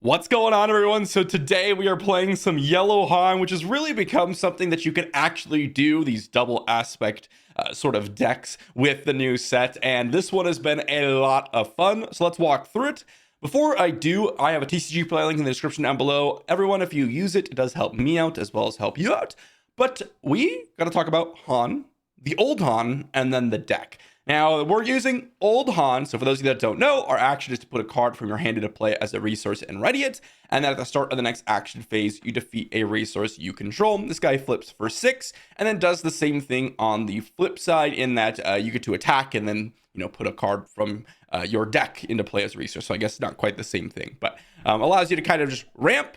What's going on, everyone? So today we are playing some Yellow Han, which has really become something that you can actually do, these double aspect sort of decks with the new set. And this one has been a lot of fun. So let's walk through it. Before I do, I have a TCG play link in the description down below. Everyone, if you use it, it does help me out as well as help you out. But we got to talk about Han, the old Han, and then the deck. Now, we're using Old Han, so for those of you that don't know, our action is to put a card from your hand into play as a resource and ready it, and then at the start of the next action phase, you defeat a resource you control. This guy flips for 6, and then does the same thing on the flip side in that you get to attack and then, put a card from your deck into play as a resource. So I guess not quite the same thing, but allows you to kind of just ramp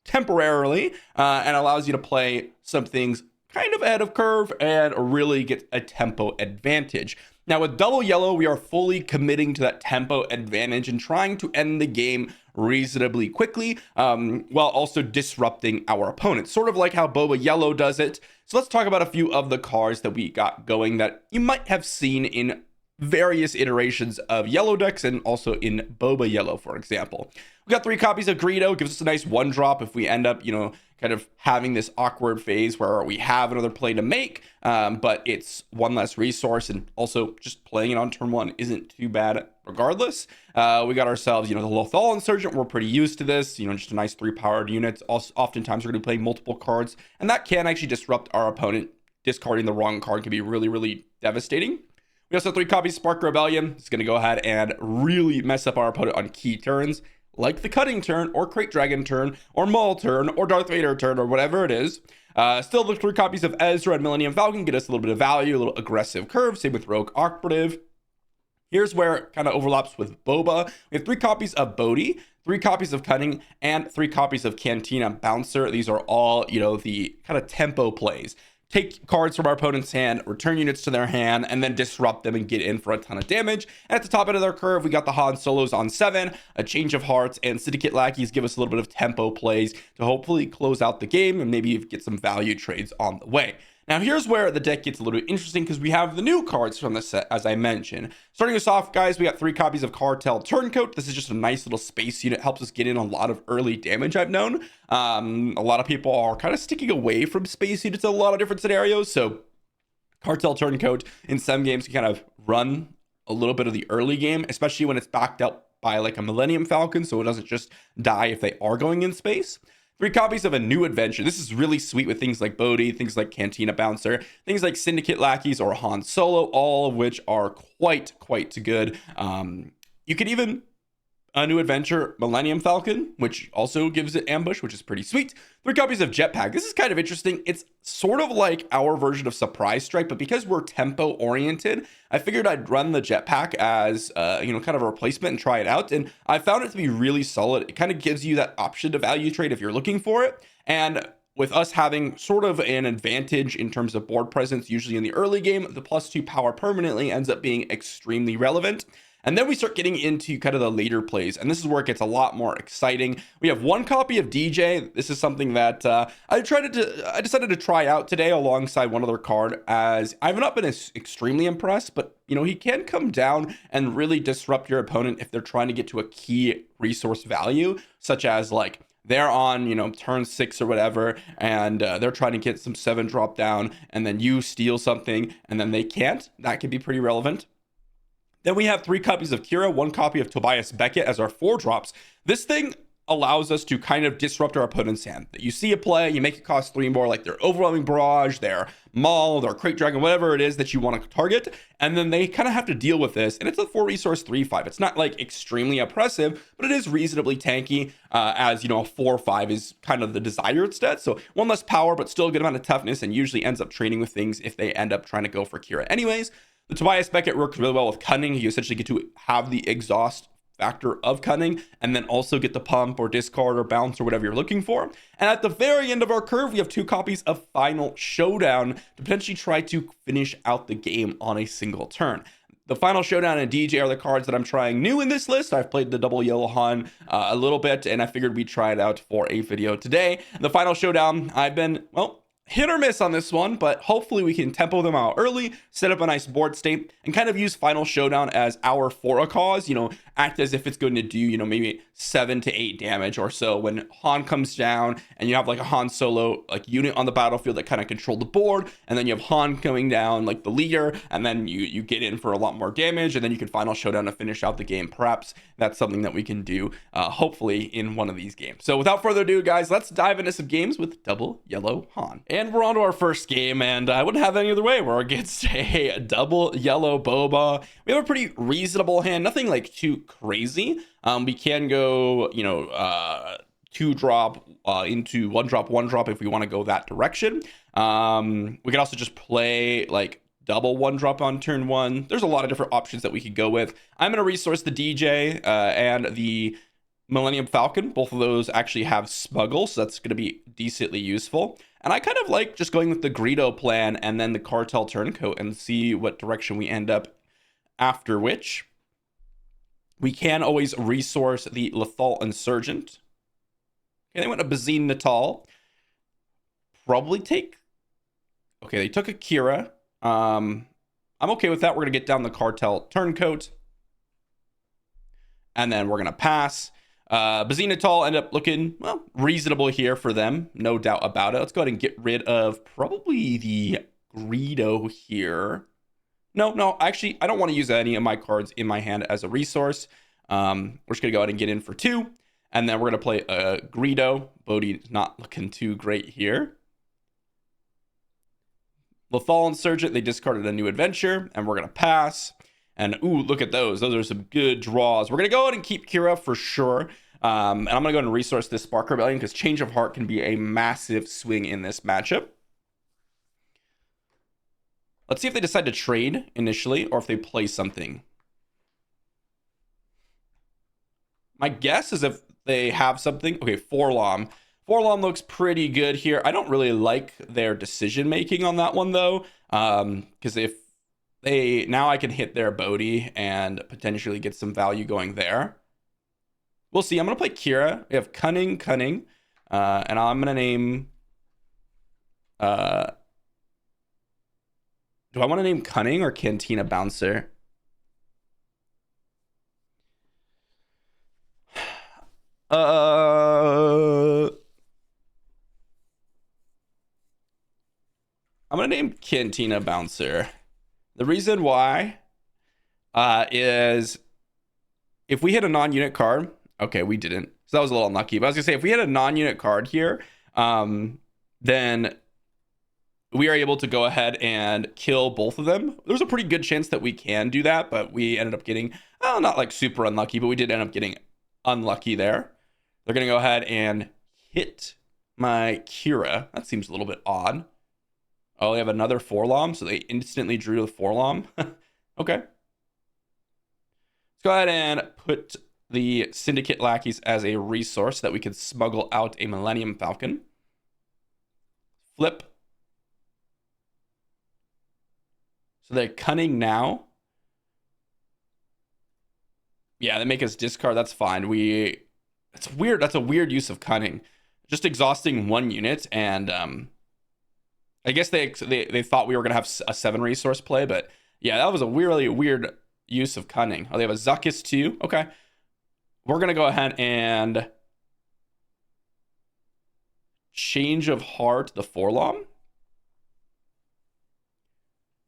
temporarily and allows you to play some things kind of ahead of curve and really get a tempo advantage. Now with double yellow, we are fully committing to that tempo advantage and trying to end the game reasonably quickly while also disrupting our opponents, sort of like how boba yellow does it. So let's talk about a few of the cards that we got going that you might have seen in various iterations of yellow decks and also in boba yellow, for example. We got 3 copies of Greedo, gives us a nice 1-drop if we end up, kind of having this awkward phase where we have another play to make, but it's one less resource, and also just playing it on turn 1 isn't too bad regardless. We got ourselves, the Lothal Insurgent. We're pretty used to this, just a nice 3-powered unit. Also, oftentimes we're going to be playing multiple cards, and that can actually disrupt our opponent. Discarding the wrong card can be really, really devastating. We also have 3 copies of Spark Rebellion. It's going to go ahead and really mess up our opponent on key turns, like the Cutting turn, or Crate Dragon turn, or Maul turn, or Darth Vader turn, or whatever it is. Still, the 3 copies of Ezra and Millennium Falcon get us a little bit of value, a little aggressive curve. Same with Rogue Operative. Here's where it kind of overlaps with Boba. We have 3 copies of Bodhi, 3 copies of Cunning, and 3 copies of Cantina Bouncer. These are all, the kind of tempo plays. Take cards from our opponent's hand, return units to their hand, and then disrupt them and get in for a ton of damage. And at the top end of their curve, we got the Han Solos on 7, a Change of Hearts, and Syndicate Lackeys give us a little bit of tempo plays to hopefully close out the game and maybe get some value trades on the way. Now, here's where the deck gets a little bit interesting because we have the new cards from the set, as I mentioned. Starting us off, guys, we got 3 copies of Cartel Turncoat. This is just a nice little space unit. Helps us get in a lot of early damage, I've known. A lot of people are kind of sticking away from space units in a lot of different scenarios. So Cartel Turncoat in some games can kind of run a little bit of the early game, especially when it's backed up by like a Millennium Falcon, so it doesn't just die if they are going in space. 3 copies of a new adventure. This is really sweet with things like Bodhi, things like Cantina Bouncer, things like Syndicate Lackeys or Han Solo, all of which are quite good. You could even a new adventure, Millennium Falcon, which also gives it ambush, which is pretty sweet. 3 copies of Jetpack. This is kind of interesting. It's sort of like our version of Surprise Strike, but because we're tempo oriented, I figured I'd run the Jetpack as, kind of a replacement and try it out. And I found it to be really solid. It kind of gives you that option to value trade if you're looking for it. And with us having sort of an advantage in terms of board presence, usually in the early game, the +2 power permanently ends up being extremely relevant. And then we start getting into kind of the later plays, and this is where it gets a lot more exciting. We have 1 copy of DJ. This is something that I decided to try out today alongside one other card, as I've not been extremely impressed, but he can come down and really disrupt your opponent if they're trying to get to a key resource value, such as like they're on, turn 6 or whatever, and they're trying to get some 7 drop down, and then you steal something, and then they can't. That could be pretty relevant. Then we have 3 copies of Kira, 1 copy of Tobias Beckett as our 4 drops. This thing allows us to kind of disrupt our opponent's hand. You see a play, you make it cost 3 more, like their Overwhelming Barrage, their Maul, their Crate Dragon, whatever it is that you want to target, and then they kind of have to deal with this. And it's a 4 resource 3/5. It's not like extremely oppressive, but it is reasonably tanky, as a 4/5 is kind of the desired stat. So 1 less power, but still a good amount of toughness, and usually ends up trading with things if they end up trying to go for Kira anyways. The Tobias Beckett works really well with Cunning. You essentially get to have the exhaust factor of Cunning and then also get the pump or discard or bounce or whatever you're looking for. And at the very end of our curve, we have 2 copies of Final Showdown to potentially try to finish out the game on a single turn. The Final Showdown and DJ are the cards that I'm trying new in this list. I've played the double yellow Han a little bit, and I figured we'd try it out for a video today. The Final Showdown, I've been, hit or miss on this one, but hopefully we can tempo them out early, set up a nice board state, and kind of use Final Showdown as our for a cause, act as if it's going to do, maybe 7 to 8 damage or so when Han comes down, and you have like a Han Solo like unit on the battlefield that kind of control the board, and then you have Han coming down like the leader, and then you get in for a lot more damage, and then you can Final Showdown to finish out the game. Perhaps that's something that we can do, hopefully in one of these games. So without further ado, guys, let's dive into some games with double yellow Han. And we're on to our first game, and I wouldn't have any other way. We're against a double yellow boba. We have a pretty reasonable hand, nothing like too crazy. We can go, 2-drop into 1-drop if we want to go that direction. We could also just play like double 1-drop on turn 1. There's a lot of different options that we could go with. I'm going to resource the DJ and the Millennium Falcon. Both of those actually have smuggle, so that's going to be decently useful. And I kind of like just going with the Greedo plan and then the Cartel Turncoat and see what direction we end up, after which we can always resource the Lethal Insurgent. Okay, they went to Bazine Natal. Probably take... Okay, they took Akira. I'm okay with that. We're going to get down the Cartel Turncoat. And then we're going to pass. Bazine Natal end up looking, well, reasonable here for them. No doubt about it. Let's go ahead and get rid of probably the Greedo here. No, actually, I don't want to use any of my cards in my hand as a resource. We're just going to go ahead and get in for 2. And then we're going to play a Greedo. Bodhi's not looking too great here. Lethal Insurgent, they discarded a new adventure, and we're going to pass. And, ooh, look at those. Those are some good draws. We're going to go ahead and keep Kira for sure. And I'm going to go ahead and resource this Spark Rebellion because Change of Heart can be a massive swing in this matchup. Let's see if they decide to trade initially or if they play something. My guess is if they have something. Okay, Forlom. Forlom looks pretty good here. I don't really like their decision making on that one though. Because if they... Now I can hit their Bodhi and potentially get some value going there. We'll see. I'm going to play Kira. We have Cunning. And I'm going to name... Do I want to name Cunning or Cantina Bouncer? I'm going to name Cantina Bouncer. The reason why is if we hit a non-unit card... Okay, we didn't. So that was a little unlucky. But I was going to say, if we hit a non-unit card here, then we are able to go ahead and kill both of them. There's a pretty good chance that we can do that, but we ended up getting, not like super unlucky, but we did end up getting unlucky there. They're going to go ahead and hit my Kira. That seems a little bit odd. Oh, they have another Forlom, so they instantly drew the Forlom. Okay. Let's go ahead and put the Syndicate Lackeys as a resource so that we can smuggle out a Millennium Falcon. Flip. So they're Cunning now. Yeah, they make us discard. That's fine. It's weird. That's a weird use of Cunning. Just exhausting one unit, and I guess they thought we were gonna have a 7 resource play, but yeah, that was a really weird use of Cunning. Oh, they have a Zuckuss too. Okay, we're gonna go ahead and Change of Heart the Forlom.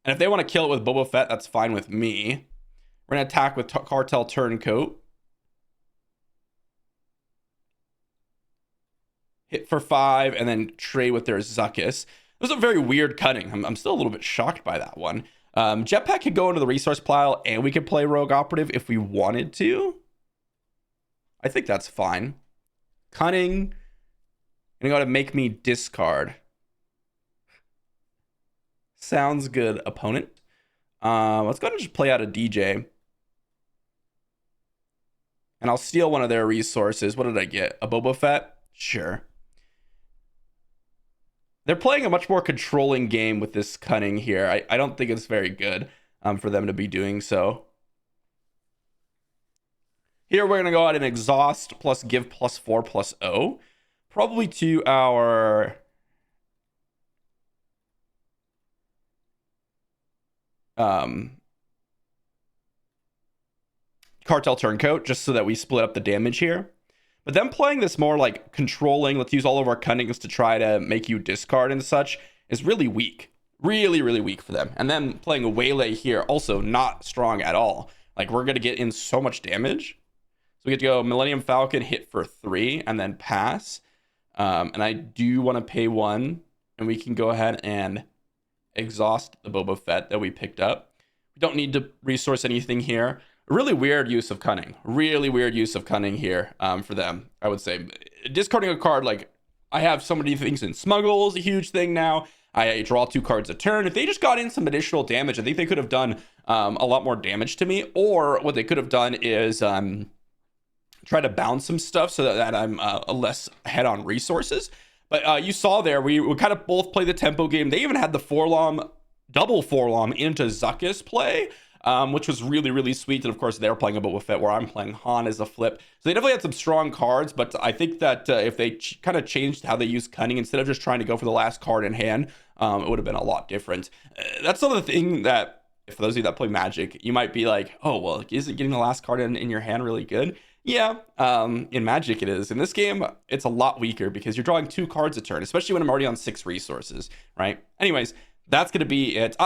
And if they want to kill it with Boba Fett, that's fine with me. We're going to attack with Cartel Turncoat. Hit for 5 and then trade with their Zuckuss. It was a very weird cutting. I'm still a little bit shocked by that one. Jetpack could go into the resource pile and we could play Rogue Operative if we wanted to. I think that's fine. Cunning. Gonna go to make me discard. Sounds good, opponent. Let's go ahead and just play out a DJ. And I'll steal one of their resources. What did I get? A Boba Fett? Sure. They're playing a much more controlling game with this Cunning here. I don't think it's very good for them to be doing so. Here we're going to go ahead and exhaust plus give plus 4 plus O. Probably to our um, Cartel Turncoat, just so that we split up the damage here. But then playing this more like controlling, let's use all of our cunnings to try to make you discard and such, is really weak. Really, really weak for them. And then playing a Waylay here, also not strong at all. Like, we're going to get in so much damage. So we get to go Millennium Falcon, hit for 3, and then pass. And I do want to pay 1, and we can go ahead and exhaust the Boba Fett that we picked up. We don't need to resource anything here. Really weird use of cunning. Really weird use of cunning here for them, I would say. Discarding a card, like, I have so many things in Smuggle is a huge thing now. I draw 2 cards a turn. If they just got in some additional damage, I think they could have done a lot more damage to me. Or what they could have done is try to bounce some stuff so that I'm less ahead on resources. But you saw there, we kind of both play the tempo game. They even had the Forlom, double Forlom into Zuckuss play, which was really, really sweet. And of course, they're playing a Boba Fett where I'm playing Han as a flip. So they definitely had some strong cards, but I think that if they kind of changed how they use cunning, instead of just trying to go for the last card in hand, it would have been a lot different. That's sort of the thing that, for those of you that play Magic, you might be like, oh, well, isn't getting the last card in your hand really good? Yeah, in Magic it is. In this game, it's a lot weaker because you're drawing 2 cards a turn, especially when I'm already on 6 resources, right? Anyways, that's going to be it.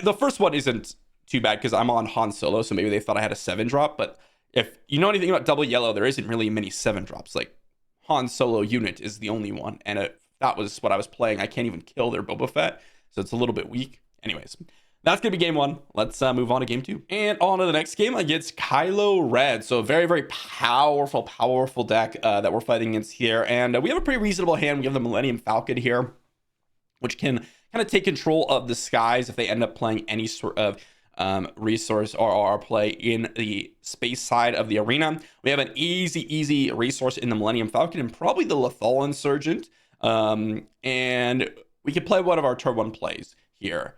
The first one isn't too bad because I'm on Han Solo, so maybe they thought I had a 7-drop, but if you know anything about double yellow, there isn't really many 7-drops. Like, Han Solo unit is the only one, and that was what I was playing. I can't even kill their Boba Fett, so it's a little bit weak. Anyways, that's going to be game 1. Let's move on to game 2. And on to the next game against Kylo Red. So a very, very powerful deck that we're fighting against here. And we have a pretty reasonable hand. We have the Millennium Falcon here, which can kind of take control of the skies if they end up playing any sort of resource or play in the space side of the arena. We have an easy resource in the Millennium Falcon and probably the Lethal Insurgent. And we can play one of our turn 1 plays here.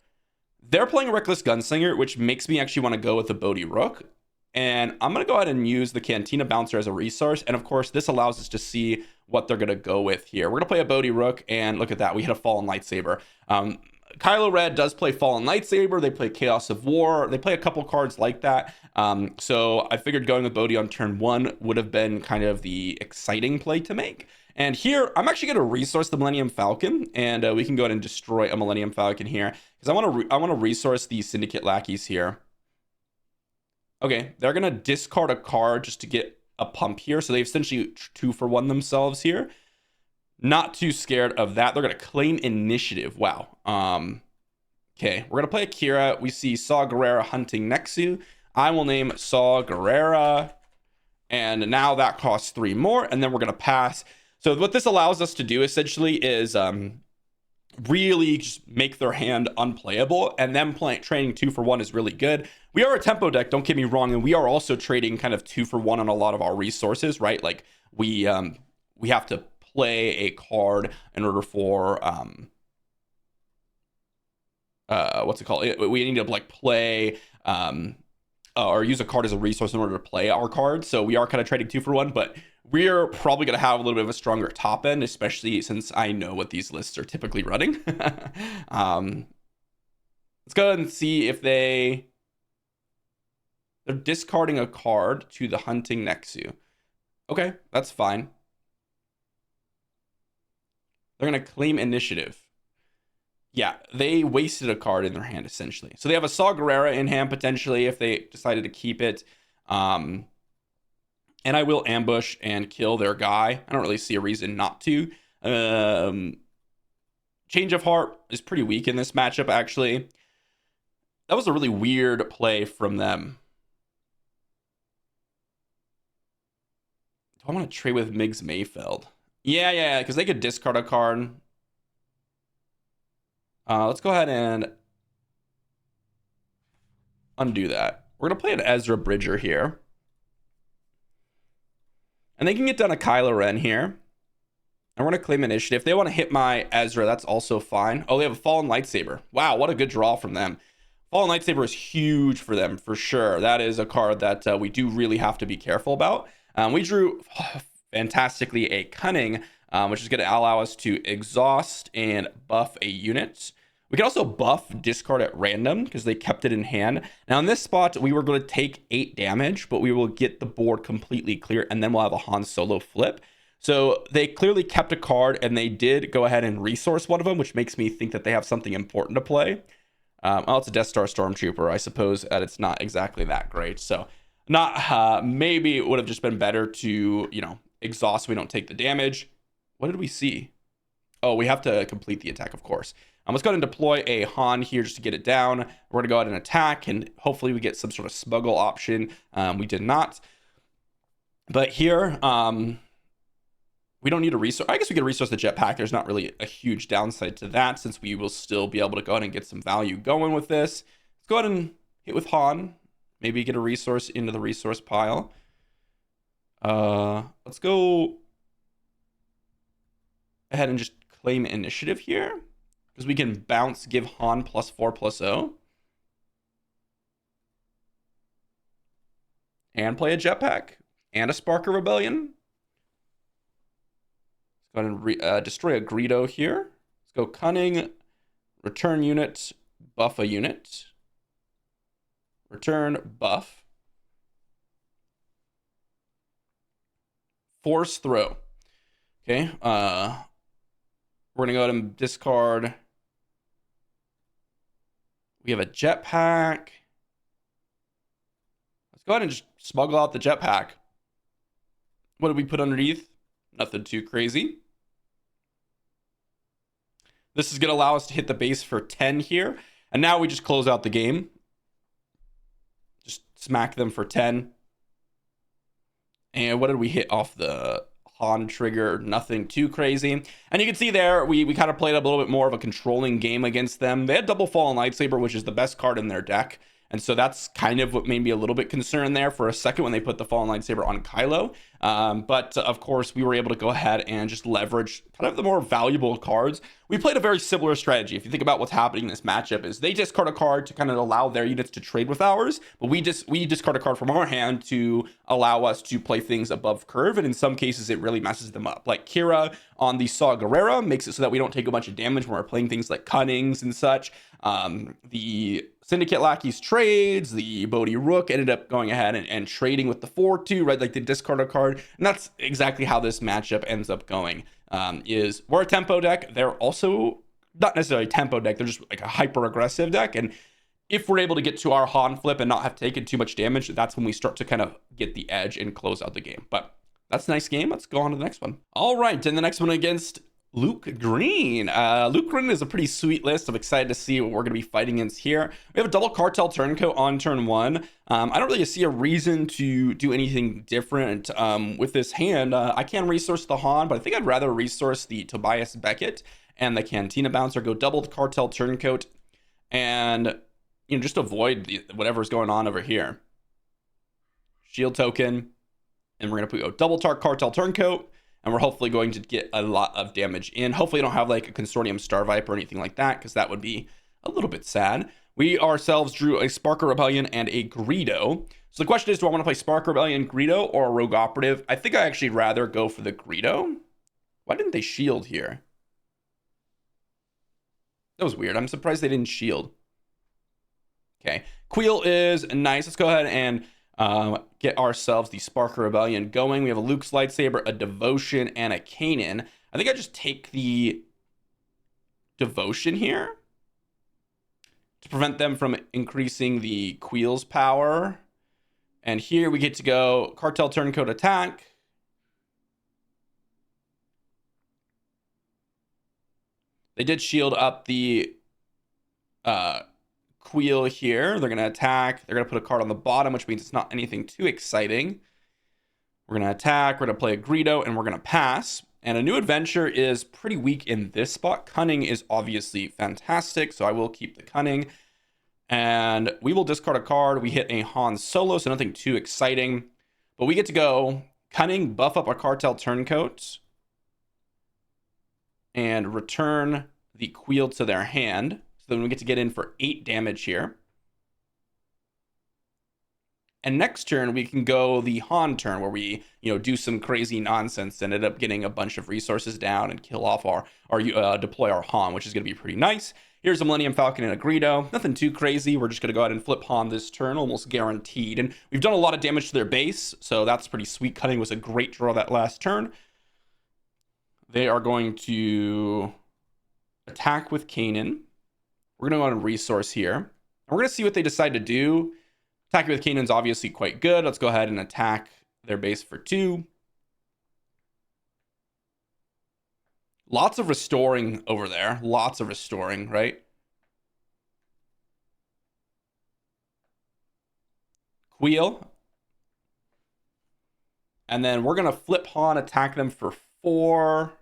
They're playing a Reckless Gunslinger, which makes me actually want to go with the Bodhi Rook. And I'm going to go ahead and use the Cantina Bouncer as a resource. And of course, this allows us to see what they're going to go with here. We're going to play a Bodhi Rook, and look at that. We hit a Fallen Lightsaber. Kylo Red does play Fallen Lightsaber. They play Chaos of War. They play a couple cards like that. So I figured going with Bodhi on turn 1 would have been kind of the exciting play to make. And here, I'm actually going to resource the Millennium Falcon, and we can go ahead and destroy a Millennium Falcon here, because I want to resource these Syndicate Lackeys here. Okay, they're going to discard a card just to get a pump here, so they've essentially 2-for-1 themselves here. Not too scared of that. They're going to claim initiative. Wow. Okay, we're going to play Akira. We see Saw Gerrera hunting Nexu. I will name Saw Gerrera, and now that costs 3 more, and then we're going to pass. So what this allows us to do essentially is really just make their hand unplayable, and them trading 2-for-1 is really good. We are a tempo deck, don't get me wrong, and we are also trading kind of 2-for-1 on a lot of our resources, right? Like we have to play a card in order for what's it called? We need to like play or use a card as a resource in order to play our card. So we are kind of trading 2-for-1, but we're probably going to have a little bit of a stronger top end, especially since I know what these lists are typically running. Let's go ahead and see if they're discarding a card to the hunting Nexu. Okay, that's fine. They're going to claim initiative. Yeah, they wasted a card in their hand, essentially. So they have a Saw Gerrera in hand, potentially, if they decided to keep it. And I will ambush and kill their guy. I don't really see a reason not to. Change of Heart is pretty weak in this matchup, actually. That was a really weird play from them. Do I want to trade with Miggs Mayfeld? Yeah, because they could discard a card. Let's go ahead and undo that. We're going to play an Ezra Bridger here. And they can get down a Kylo Ren here. And we're going to claim initiative. If they want to hit my Ezra, that's also fine. Oh, they have a Fallen Lightsaber. Wow, what a good draw from them. Fallen Lightsaber is huge for them, for sure. That is a card that we do really have to be careful about. We drew fantastically a Cunning, which is going to allow us to exhaust and buff a unit. We can also buff discard at random because they kept it in hand. Now in this spot, we were going to take 8 damage, but we will get the board completely clear, and then we'll have a Han Solo flip. So they clearly kept a card, and they did go ahead and resource one of them, which makes me think that they have something important to play. Oh, it's a Death Star Stormtrooper. I suppose that it's not exactly that great. So not maybe it would have just been better to, you know, exhaust so we don't take the damage. What did we see? Oh, we have to complete the attack, of course. Let's go ahead and deploy a Han here just to get it down. We're going to go ahead and attack, and hopefully we get some sort of smuggle option. We did not. But here, we don't need a resource. I guess we could resource the jetpack. There's not really a huge downside to that, since we will still be able to go ahead and get some value going with this. Let's go ahead and hit with Han. Maybe get a resource into the resource pile. Let's go ahead and just claim initiative here, because we can bounce, give Han +4/+0. And play a jetpack and a Spark of Rebellion. Let's go ahead and destroy a Greedo here. Let's go Cunning, return unit, buff a unit. Return, buff. Force throw. Okay, we're gonna go ahead and discard. We have a jetpack. Let's go ahead and just smuggle out the jetpack. What did we put underneath? Nothing too crazy. This is gonna allow us to hit the base for 10 here. And now we just close out the game. Just smack them for 10. And what did we hit off the Han trigger? Nothing too crazy. And you can see there, we kind of played a little bit more of a controlling game against them. They had double Fallen Lightsaber, which is the best card in their deck. And so that's kind of what made me a little bit concerned there for a second when they put the Fallen Lightsaber on Kylo. But of course, we were able to go ahead and just leverage kind of the more valuable cards. We played a very similar strategy. If you think about what's happening in this matchup, is they discard a card to kind of allow their units to trade with ours, but we discard a card from our hand to allow us to play things above curve. And in some cases, it really messes them up. Like Kira on the Saw Gerrera makes it so that we don't take a bunch of damage when we're playing things like Cunnings and such. The Syndicate Lackeys trades, the Bodhi Rook ended up going ahead and trading with the 4/2, right? Like they discard a card. And that's exactly how this matchup ends up going. Is we're a tempo deck. They're also not necessarily a tempo deck. They're just like a hyper aggressive deck. And if we're able to get to our Han flip and not have taken too much damage, that's when we start to kind of get the edge and close out the game. But that's a nice game. Let's go on to the next one. All right. And the next one against Luke Green. Luke Green is a pretty sweet list. I'm excited to see what we're going to be fighting against here. We have a double Cartel Turncoat on turn 1. I don't really see a reason to do anything different with this hand. I can resource the Han, but I think I'd rather resource the Tobias Beckett and the Cantina Bouncer, go double the Cartel Turncoat, and just avoid whatever's going on over here. Shield token, and we're going to go double Cartel Turncoat. And we're hopefully going to get a lot of damage in. Hopefully, I don't have like a Consortium Star Viper or anything like that, because that would be a little bit sad. We ourselves drew a Spark Rebellion and a Greedo. So the question is, do I want to play Spark Rebellion, Greedo, or a Rogue Operative? I think I actually rather go for the Greedo. Why didn't they shield here? That was weird. I'm surprised they didn't shield. Okay. Queel is nice. Let's go ahead and get ourselves the Spark Rebellion going. We have a Luke's Lightsaber, a Devotion, and a Kanan. I think I just take the Devotion here to prevent them from increasing the Queel's power. And here we get to go Cartel Turncoat attack. They did shield up the Queel here. They're going to attack. They're going to put a card on the bottom, which means it's not anything too exciting. We're going to attack. We're going to play a Greedo, and we're going to pass. And a new adventure is pretty weak in this spot. Cunning is obviously fantastic, so I will keep the Cunning. And we will discard a card. We hit a Han Solo, so nothing too exciting. But we get to go Cunning, buff up our Cartel Turncoat, and return the Queel to their hand. So then we get to get in for 8 damage here. And next turn, we can go the Han turn, where we, do some crazy nonsense and end up getting a bunch of resources down and kill off our deploy our Han, which is going to be pretty nice. Here's a Millennium Falcon and a Greedo. Nothing too crazy. We're just going to go ahead and flip Han this turn, almost guaranteed. And we've done a lot of damage to their base, so that's pretty sweet. Cunning was a great draw that last turn. They are going to attack with Kanan. We're going to go on a resource here. And we're going to see what they decide to do. Attacking with Kanan's obviously quite good. Let's go ahead and attack their base for 2. Lots of restoring over there. Lots of restoring, right? Wheel. And then we're going to flip Han, attack them for 4.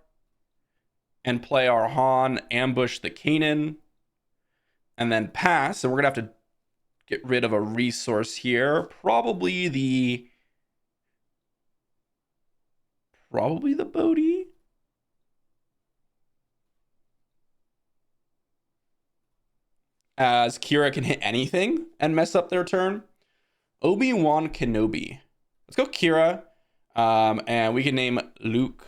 And play our Han, ambush the Kanan. And then pass. And we're going to have to get rid of a resource here. Probably the Bodhi. As Kira can hit anything and mess up their turn. Obi-Wan Kenobi. Let's go Kira. And we can name Luke.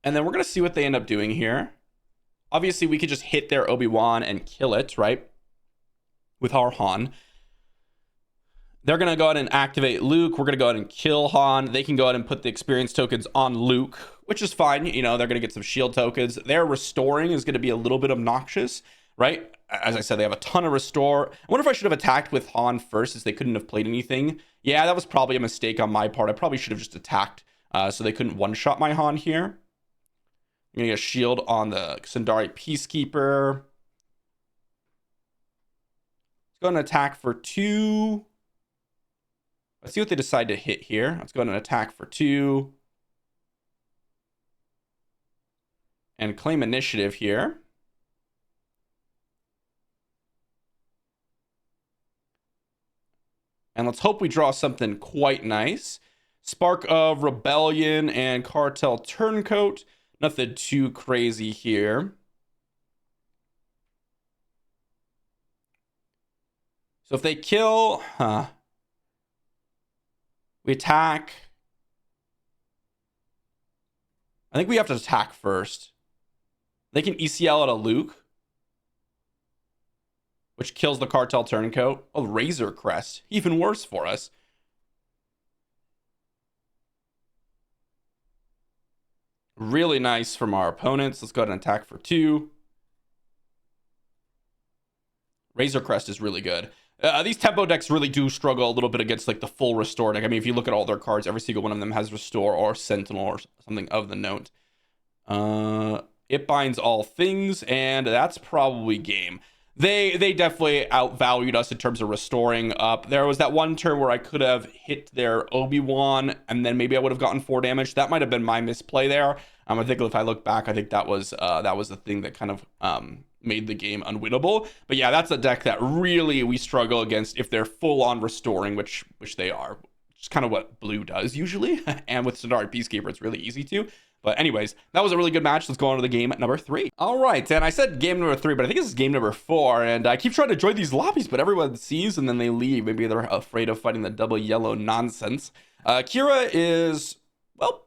And then we're going to see what they end up doing here. Obviously, we could just hit their Obi-Wan and kill it, right? With our Han. They're going to go ahead and activate Luke. We're going to go ahead and kill Han. They can go ahead and put the experience tokens on Luke, which is fine. You know, they're going to get some shield tokens. Their restoring is going to be a little bit obnoxious, right? As I said, they have a ton of restore. I wonder if I should have attacked with Han first, since they couldn't have played anything. Yeah, that was probably a mistake on my part. I probably should have just attacked so they couldn't one-shot my Han here. I'm going to get a shield on the Sundari Peacekeeper. Let's go ahead and attack for 2. Let's see what they decide to hit here. Let's go ahead and attack for 2. And claim initiative here. And let's hope we draw something quite nice. Spark of Rebellion and Cartel Turncoat. Nothing too crazy here. So if they kill, we attack. I think we have to attack first. They can ECL at a Luke, which kills the Cartel Turncoat. Oh, Razor Crest. Even worse for us. Really nice from our opponents. Let's go ahead and attack for 2. Razor Crest is really good. These tempo decks really do struggle a little bit against like the full restore deck. I mean, if you look at all their cards, every single one of them has restore or sentinel or something of the note. It binds all things, and that's probably game. They definitely outvalued us in terms of restoring up. There was that one turn where I could have hit their Obi-Wan, and then maybe I would have gotten 4 damage. That might have been my misplay there. I think if I look back, I think that was the thing that kind of made the game unwinnable. But yeah, that's a deck that really we struggle against if they're full on restoring, which they are. Which is kind of what blue does usually. And with Sundari Peacekeeper, it's really easy to. But anyways, that was a really good match. Let's go on to the game number 3. All right, and I said game number 3, but I think this is game number 4. And I keep trying to join these lobbies, but everyone sees and then they leave. Maybe they're afraid of fighting the double yellow nonsense. Kira is, well,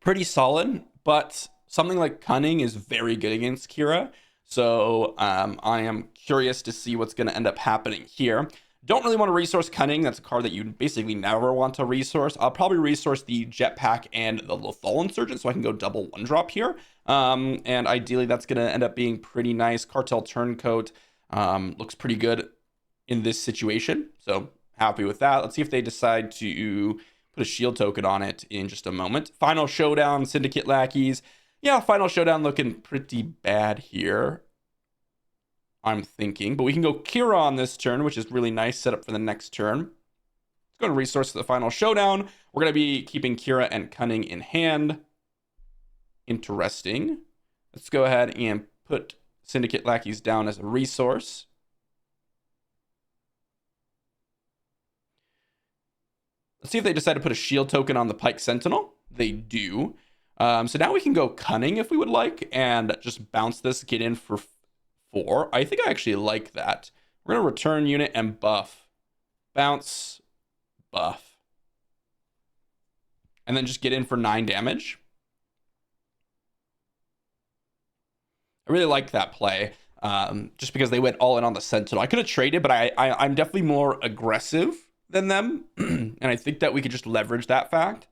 pretty solid, but something like Cunning is very good against Kira. So I am curious to see what's going to end up happening here. Don't really want to resource Cunning. That's a card that you basically never want to resource. I'll probably resource the Jetpack and the Lethal Insurgent so I can go double 1-drop here. And ideally, that's going to end up being pretty nice. Cartel Turncoat looks pretty good in this situation. So happy with that. Let's see if they decide to put a shield token on it in just a moment. Final Showdown, Syndicate Lackeys. Yeah, Final Showdown looking pretty bad here, I'm thinking. But we can go Kira on this turn, which is really nice. Set up for the next turn. Let's go to resource the Final Showdown. We're going to be keeping Kira and Cunning in hand. Interesting. Let's go ahead and put Syndicate Lackeys down as a resource. Let's see if they decide to put a shield token on the Pike Sentinel. They do. So now we can go Cunning if we would like and just bounce this, get in for 4. I think I actually like that. We're going to return unit and buff. Bounce, buff. And then just get in for 9 damage. really like that play. Just because they went all in on the Sentinel. I could have traded, but I'm definitely more aggressive than them. And I think that we could just leverage that fact.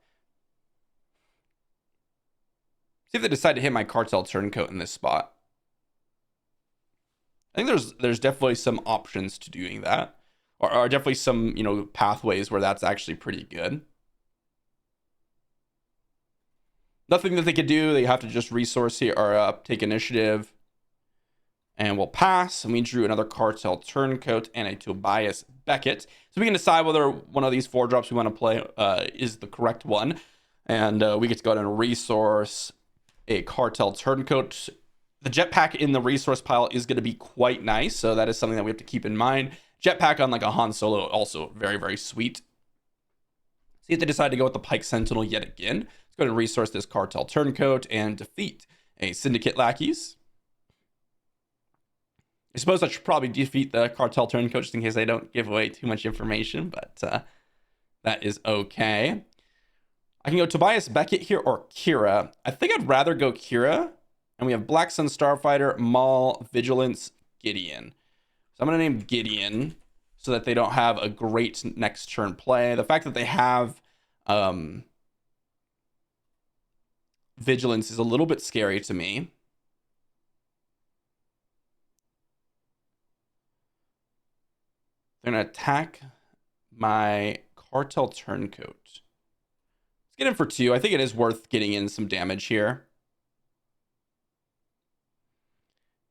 See if they decide to hit my Cartel Turncoat in this spot. I think there's definitely some options to doing that. Or definitely some, you know, pathways where that's actually pretty good. Nothing that they could do. They have to just resource here or take initiative. And we'll pass. And we drew another Cartel Turncoat and a Tobias Beckett. So we can decide whether one of these 4-drops we want to play is the correct one. And we get to go ahead and resource a Cartel Turncoat. The jetpack in the resource pile is going to be quite nice. So that is something that we have to keep in mind. Jetpack on like a Han Solo, also very, very sweet. See if they decide to go with the Pike Sentinel yet again. Let's go ahead and resource this Cartel Turncoat and defeat a Syndicate Lackeys. I suppose I should probably defeat the Cartel Turncoat just in case I don't give away too much information, but that is okay. I can go Tobias Beckett here or Kira. I think I'd rather go Kira. And we have Black Sun Starfighter, Maul, Vigilance, Gideon. So I'm going to name Gideon so that they don't have a great next turn play. The fact that they have Vigilance is a little bit scary to me. They're going to attack my Cartel Turncoat. Let's get in for 2. I think it is worth getting in some damage here.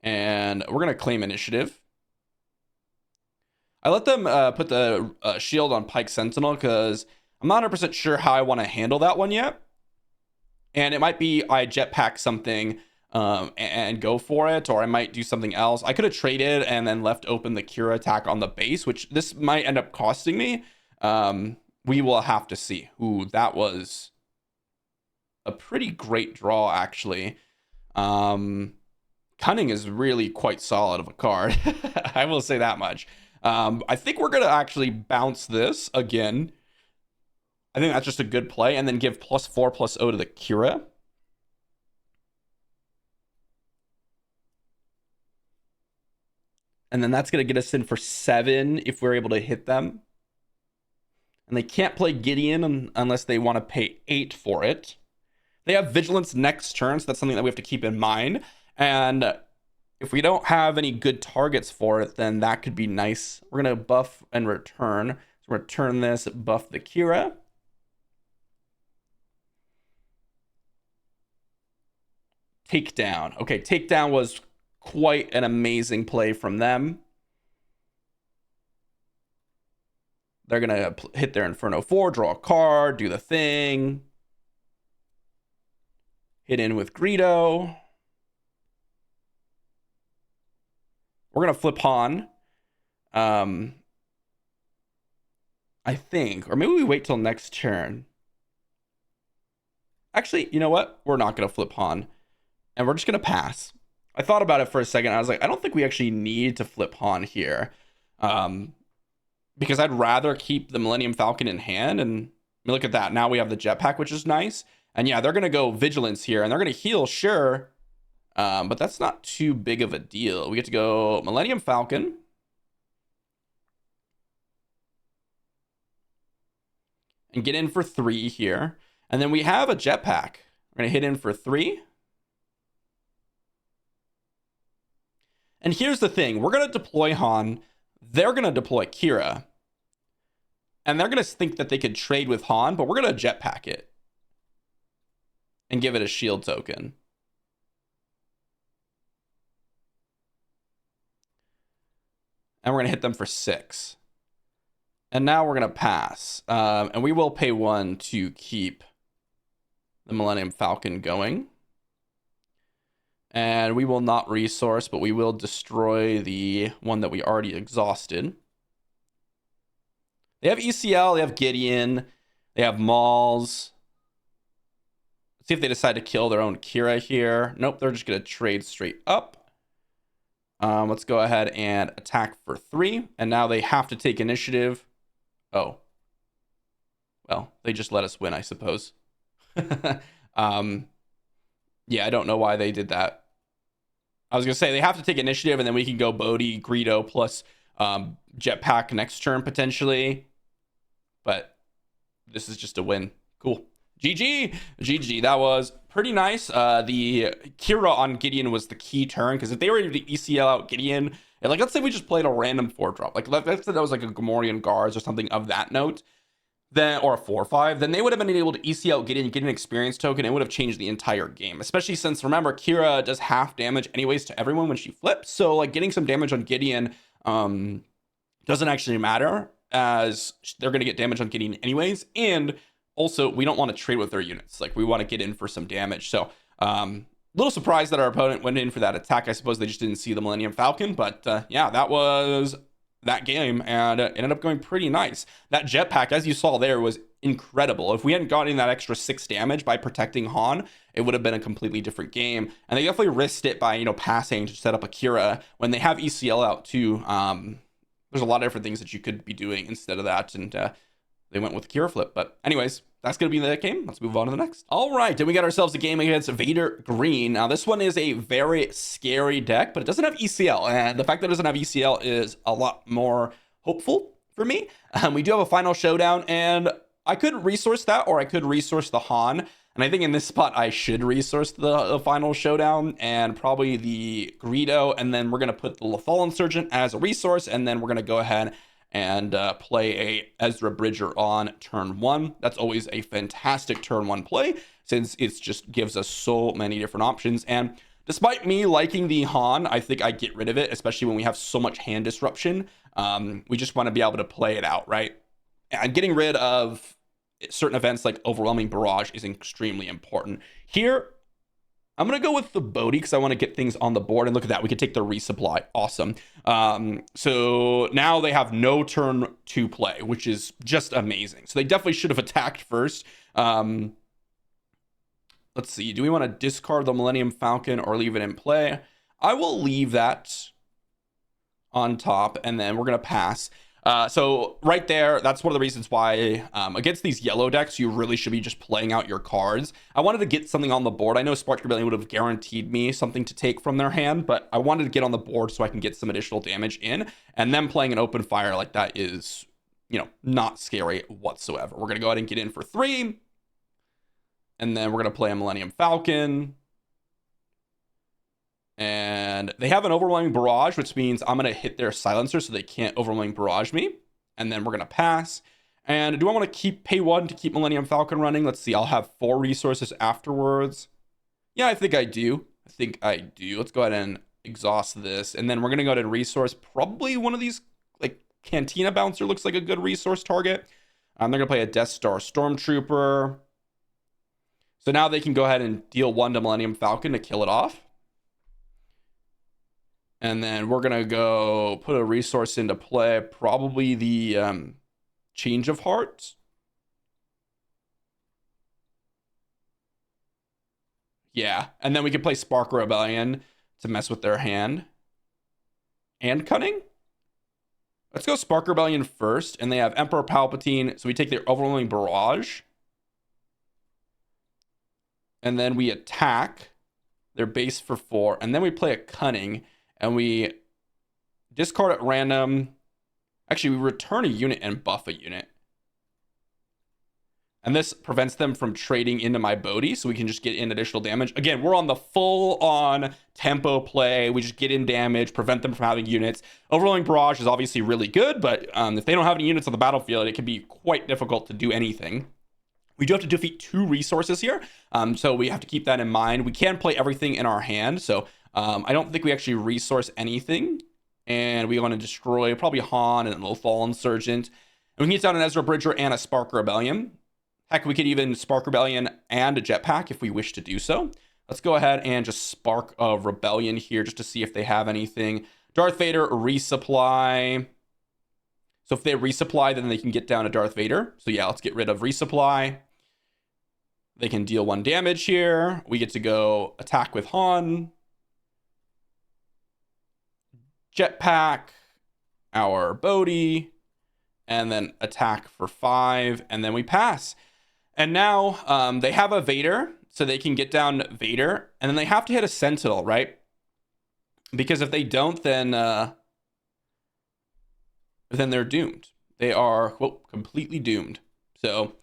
And we're going to claim initiative. I let them put the shield on Pike Sentinel because I'm not 100% sure how I want to handle that one yet. And it might be I jetpack something and go for it, or I might do something else. I could have traded and then left open the Kira attack on the base, which this might end up costing me. We will have to see. Ooh, that was a pretty great draw, actually. Cunning is really quite solid of a card. I will say that much. I think we're going to actually bounce this again. I think that's just a good play. And then give +4/+0 to the Kira. And then that's going to get us in for 7 if we're able to hit them. And they can't play Gideon unless they want to pay 8 for it. They have Vigilance next turn, so that's something that we have to keep in mind. And if we don't have any good targets for it, then that could be nice. We're going to buff and return. So return this, buff the Kira. Takedown. Okay, takedown was quite an amazing play from them. They're going to hit their Inferno 4, draw a card, do the thing. Hit in with Greedo. We're going to flip Han. I think. Or maybe we wait till next turn. Actually, you know what? We're not going to flip Han. And we're just going to pass. I thought about it for a second. I was like, I don't think we actually need to flip Han here. Because I'd rather keep the Millennium Falcon in hand. And look at that. Now we have the jetpack, which is nice. And yeah, they're going to go Vigilance here. And they're going to heal, sure. But that's not too big of a deal. We get to go Millennium Falcon. And get in for 3 here. And then we have a jetpack. We're going to hit in for 3. And here's the thing. We're going to deploy Han. They're going to deploy Kira. And they're going to think that they could trade with Han, but we're going to jetpack it. And give it a shield token. And we're going to hit them for 6. And now we're going to pass. And we will pay 1 to keep the Millennium Falcon going. And we will not resource, but we will destroy the one that we already exhausted. They have ECL, they have Gideon, they have Mauls. Let's see if they decide to kill their own Kira here. Nope, they're just going to trade straight up. Let's go ahead and attack for 3. And now they have to take initiative. Oh. Well, they just let us win, I suppose. Yeah, I don't know why they did that. I was gonna say they have to take initiative, and then we can go Bodhi, Greedo plus Jetpack next turn potentially. But this is just a win. Cool. GG. GG. That was pretty nice. The Kira on Gideon was the key turn, because if they were able to ECL out Gideon, and like let's say we just played a random 4-drop, like let's say that was like a Gamorrean Guards or something of that note, then, or a 4/5, then they would have been able to EC out Gideon, get an experience token. It would have changed the entire game, especially since, remember, Kira does half damage anyways to everyone when she flips. So like getting some damage on Gideon doesn't actually matter, as they're going to get damage on Gideon anyways. And also, we don't want to trade with their units. Like, we want to get in for some damage. So little surprised that our opponent went in for that attack. I suppose they just didn't see the Millennium Falcon. But yeah, that was that game, and it ended up going pretty nice. That jetpack, as you saw there, was incredible. If we hadn't gotten that extra 6 damage by protecting Han, it would have been a completely different game. And they definitely risked it by, you know, passing to set up Akira when they have ECL out too. There's a lot of different things that you could be doing instead of that, and they went with Akira flip. But anyways, that's going to be the game. Let's move on to the next. All right, and we got ourselves a game against Vader Green. Now, this one is a very scary deck, but it doesn't have ECL. And the fact that it doesn't have ECL is a lot more hopeful for me. We do have a final showdown, and I could resource that, or I could resource the Han. And I think in this spot, I should resource the final showdown and probably the Greedo. And then we're going to put the Lethal Insurgent as a resource. And then we're going to go ahead and play a Ezra Bridger on turn 1. That's always a fantastic turn 1 play, since it just gives us so many different options. And despite me liking the Han, I think I get rid of it, especially when we have so much hand disruption. We just want to be able to play it out, right? And getting rid of certain events like Overwhelming Barrage is extremely important. Here, I'm going to go with the Bodhi because I want to get things on the board. And look at that. We could take the resupply. Awesome. So now they have no turn 2 play, which is just amazing. So they definitely should have attacked first. Let's see. Do we want to discard the Millennium Falcon or leave it in play? I will leave that on top, and then we're going to pass. So right there, that's one of the reasons why against these yellow decks, you really should be just playing out your cards. I wanted to get something on the board. I know Spark Rebellion would have guaranteed me something to take from their hand, but I wanted to get on the board so I can get some additional damage in. And then playing an open fire like that is, you know, not scary whatsoever. We're going to go ahead and get in for 3. And then we're going to play a Millennium Falcon. And they have an Overwhelming Barrage, which means I'm going to hit their silencer so they can't Overwhelming Barrage me. And then we're going to pass. And do I want to pay 1 to keep Millennium Falcon running? Let's see. I'll have 4 resources afterwards. Yeah, I think I do. Let's go ahead and exhaust this. And then we're going to go ahead and resource probably one of these, like Cantina Bouncer looks like a good resource target. They're going to play a Death Star Stormtrooper. So now they can go ahead and deal 1 to Millennium Falcon to kill it off. And then we're going to go put a resource into play, probably the Change of Heart. Yeah, and then we can play Spark Rebellion to mess with their hand. And Cunning? Let's go Spark Rebellion first, and they have Emperor Palpatine, so we take their Overwhelming Barrage. And then we attack their base for 4, and then we play a Cunning. And we discard at random. Actually, we return a unit and buff a unit. And this prevents them from trading into my Bodhi, so we can just get in additional damage. Again, we're on the full-on tempo play. We just get in damage, prevent them from having units. Overwhelming Barrage is obviously really good, but if they don't have any units on the battlefield, it can be quite difficult to do anything. We do have to defeat 2 resources here, so we have to keep that in mind. We can play everything in our hand, so I don't think we actually resource anything. And we want to destroy probably Han and a Lethal Insurgent. And we can get down an Ezra Bridger and a Spark Rebellion. Heck, we could even Spark Rebellion and a Jetpack if we wish to do so. Let's go ahead and just Spark a Rebellion here just to see if they have anything. Darth Vader, resupply. So if they resupply, then they can get down to Darth Vader. So yeah, let's get rid of resupply. They can deal 1 damage here. We get to go attack with Han. Jetpack, our Bodhi, and then attack for 5, and then we pass. And now they have a Vader, so they can get down Vader, and then they have to hit a Sentinel, right? Because if they don't, then they're doomed. They are, well, completely doomed. So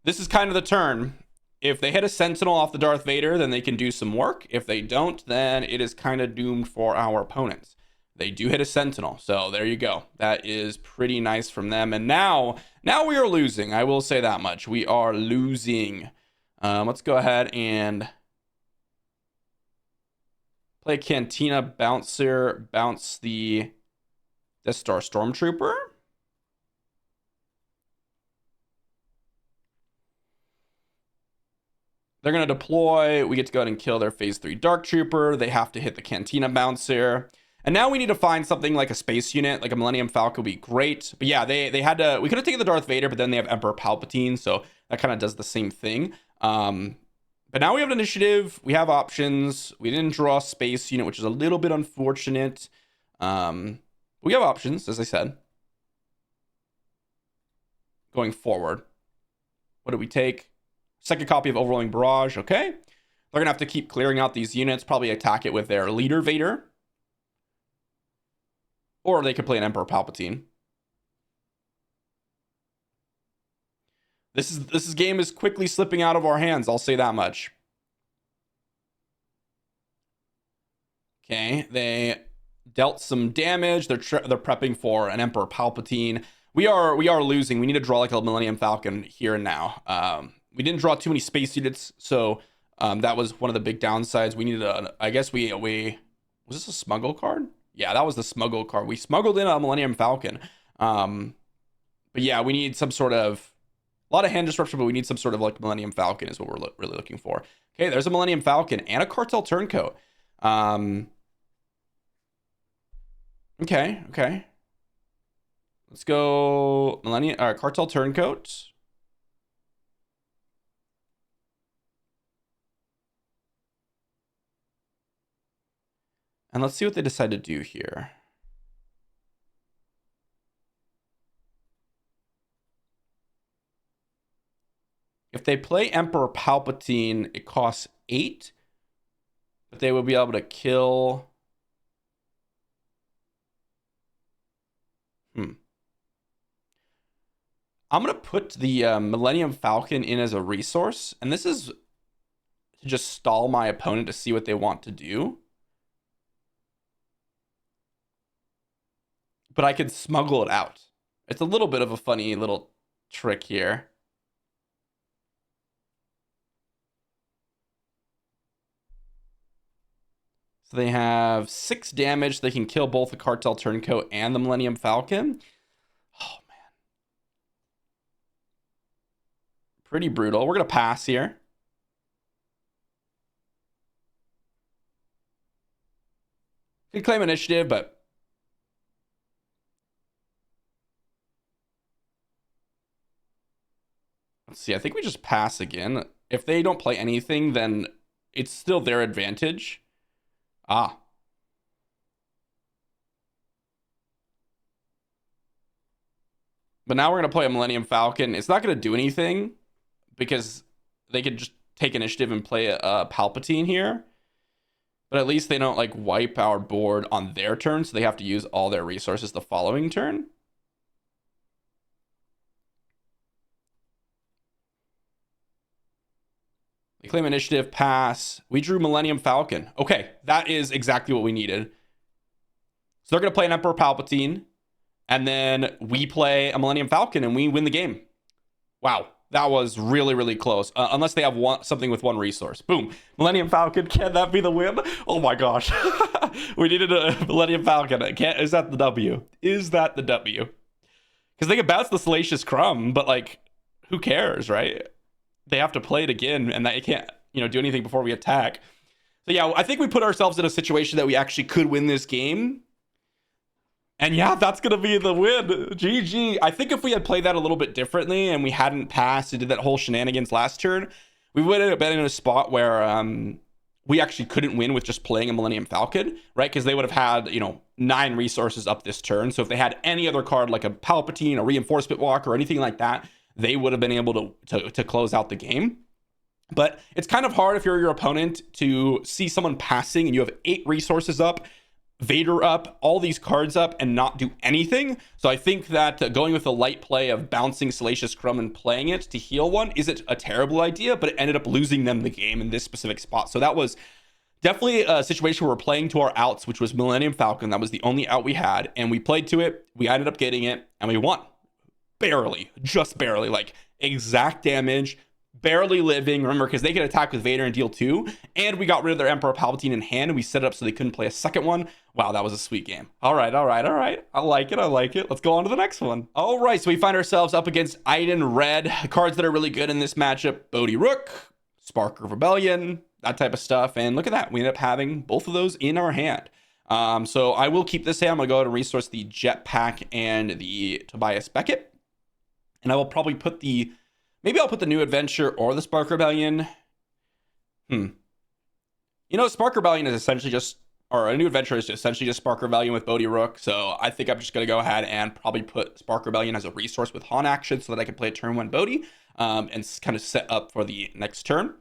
this is kind of the turn. If they hit a Sentinel off the Darth Vader, then they can do some work. If they don't, then it is kind of doomed for our opponents. They do hit a Sentinel, so there you go. That is pretty nice from them. And now we are losing. I will say that much. We are losing. Let's go ahead and play Cantina Bouncer, bounce the Death Star Stormtrooper. They're going to deploy. We get to go ahead and kill their Phase 3 Dark Trooper. They have to hit the Cantina Bouncer. And now we need to find something like a space unit, like a Millennium Falcon would be great. But yeah, they had to, we could have taken the Darth Vader, but then they have Emperor Palpatine. So that kind of does the same thing. But now we have an initiative. We have options. We didn't draw a space unit, which is a little bit unfortunate. We have options, as I said. Going forward. What do we take? Second copy of Overwhelming Barrage. Okay. They're going to have to keep clearing out these units. Probably attack it with their Leader Vader. Or they could play an Emperor Palpatine. This game is quickly slipping out of our hands. I'll say that much. Okay. They dealt some damage. They're prepping for an Emperor Palpatine. We are losing. We need to draw like a Millennium Falcon here and now. We didn't draw too many space units, so that was one of the big downsides. We needed I guess we was this a smuggle card? Yeah, that was the smuggle card. We smuggled in a Millennium Falcon. But yeah, we need some sort of, a lot of hand disruption, but we need some sort of like Millennium Falcon is what we're really looking for. Okay, there's a Millennium Falcon and a Cartel Turncoat. Okay. Let's go Cartel Turncoat. And let's see what they decide to do here. If they play Emperor Palpatine, it costs 8. But they will be able to kill... I'm going to put the Millennium Falcon in as a resource. And this is to just stall my opponent to see what they want to do. But I could smuggle it out. It's a little bit of a funny little trick here. So they have 6 damage. They can kill both the Cartel Turncoat and the Millennium Falcon. Oh, man. Pretty brutal. We're going to pass here. Could claim initiative, but... Let's see. I think we just pass again. If they don't play anything, then it's still their advantage. Ah. But now we're going to play a Millennium Falcon. It's not going to do anything because they could just take initiative and play a Palpatine here. But at least they don't like wipe our board on their turn, so they have to use all their resources the following turn. They claim initiative, pass. We drew Millennium Falcon. Okay, that is exactly what we needed. So they're going to play an Emperor Palpatine, and then we play a Millennium Falcon, and we win the game. Wow, that was really, really close. Unless they have something with 1 resource. Boom. Millennium Falcon, can that be the win? Oh my gosh. We needed a Millennium Falcon. Is that the W? Is that the W? Because they can bounce the Salacious Crumb, but like, who cares, right? They have to play it again, and they can't, do anything before we attack. So yeah, I think we put ourselves in a situation that we actually could win this game. And yeah, that's going to be the win. GG. I think if we had played that a little bit differently and we hadn't passed and did that whole shenanigans last turn, we would have been in a spot where we actually couldn't win with just playing a Millennium Falcon, right? Because they would have had, 9 resources up this turn. So if they had any other card like a Palpatine, a Reinforcement Walker, or anything like that, they would have been able to close out the game. But it's kind of hard if you're your opponent to see someone passing and you have 8 resources up Vader up, all these cards up, and not do anything. So I think that going with the light play of bouncing Salacious Crumb and playing it to heal one isn't a terrible idea, but it ended up losing them the game in this specific spot. So that was definitely a situation where we're playing to our outs, which was Millennium Falcon. That was the only out we had, and we played to it. We ended up getting it, and we won. Barely, just barely, like exact damage, barely living. Remember, because they could attack with Vader and deal 2, and we got rid of their Emperor Palpatine in hand, and we set it up so they couldn't play a second one. Wow, that was a sweet game. All right. I like it. Let's go on to the next one. All right, so we find ourselves up against Iden Red. Cards that are really good in this matchup: Bodhi Rook, Spark of Rebellion, that type of stuff. And look at that, we end up having both of those in our hand. So I will keep this hand. I'm gonna go ahead and resource the Jetpack and the Tobias Beckett. And I will probably put maybe I'll put the New Adventure or the Spark Rebellion. You know, Spark Rebellion is essentially just, or a New Adventure is essentially just Spark Rebellion with Bodhi Rook. So I think I'm just going to go ahead and probably put Spark Rebellion as a resource with Han action so that I can play a turn 1 Bodhi and kind of set up for the next turn.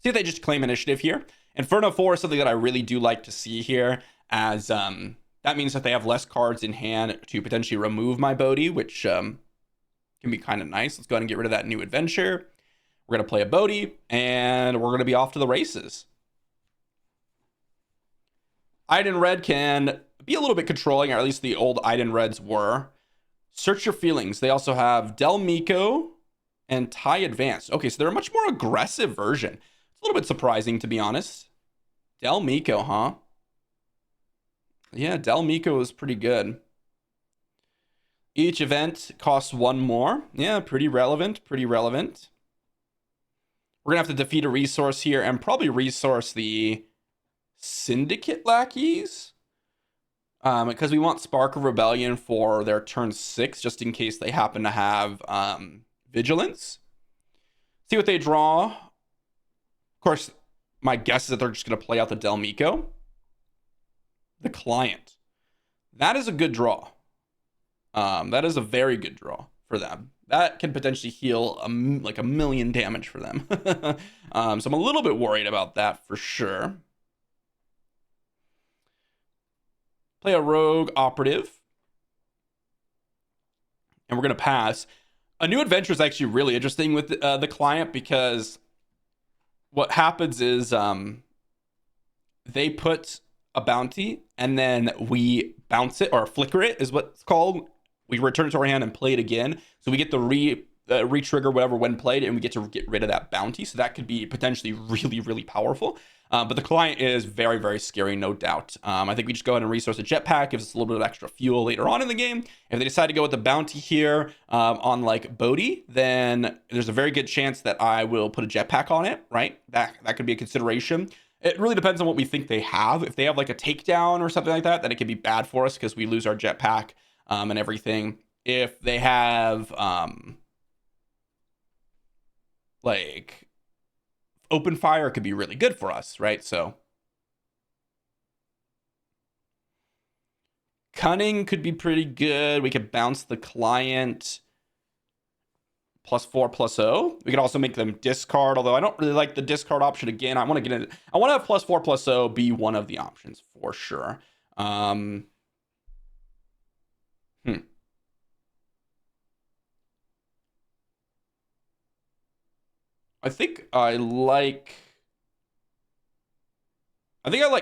See if they just claim initiative here. Inferno 4 is something that I really do like to see here, as that means that they have less cards in hand to potentially remove my Bodhi, which can be kind of nice. Let's go ahead and get rid of that New Adventure. We're going to play a Bodhi, and we're going to be off to the races. Iden Red can be a little bit controlling, or at least the old Iden Reds were. Search Your Feelings. They also have Del Miko and Tai Advanced. Okay, so they're a much more aggressive version. It's a little bit surprising, to be honest. Del Miko, huh? Yeah, Del Miko is pretty good. Each event costs 1 more. Yeah, pretty relevant, We're going to have to defeat a resource here and probably resource the Syndicate lackeys. Because we want Spark of Rebellion for their turn 6, just in case they happen to have Vigilance. See what they draw. Of course, my guess is that they're just going to play out the Del Miko. The Client. That is a good draw. That is a very good draw for them. That can potentially heal like a million damage for them. So I'm a little bit worried about that for sure. Play a Rogue Operative. And we're going to pass. A New Adventure is actually really interesting with the Client, because what happens is they put a bounty and then we bounce it, or flicker it is what it's called. We return it to our hand and play it again. So we get the re-trigger whatever when played, and we get to get rid of that bounty. So that could be potentially really, really powerful. But the Client is very, very scary, no doubt. I think we just go ahead and resource a Jetpack, gives us a little bit of extra fuel later on in the game. If they decide to go with the bounty here on like Bodhi, then there's a very good chance that I will put a Jetpack on it, right? That could be a consideration. It really depends on what we think they have. If they have like a takedown or something like that, then it could be bad for us because we lose our Jetpack and everything. If they have like open fire, it could be really good for us, right? So Cunning could be pretty good. We could bounce the Client. +4/+0. We could also make them discard, although I don't really like the discard option. Again, I want to get it. I want to have +4/+0 be one of the options for sure. I think I like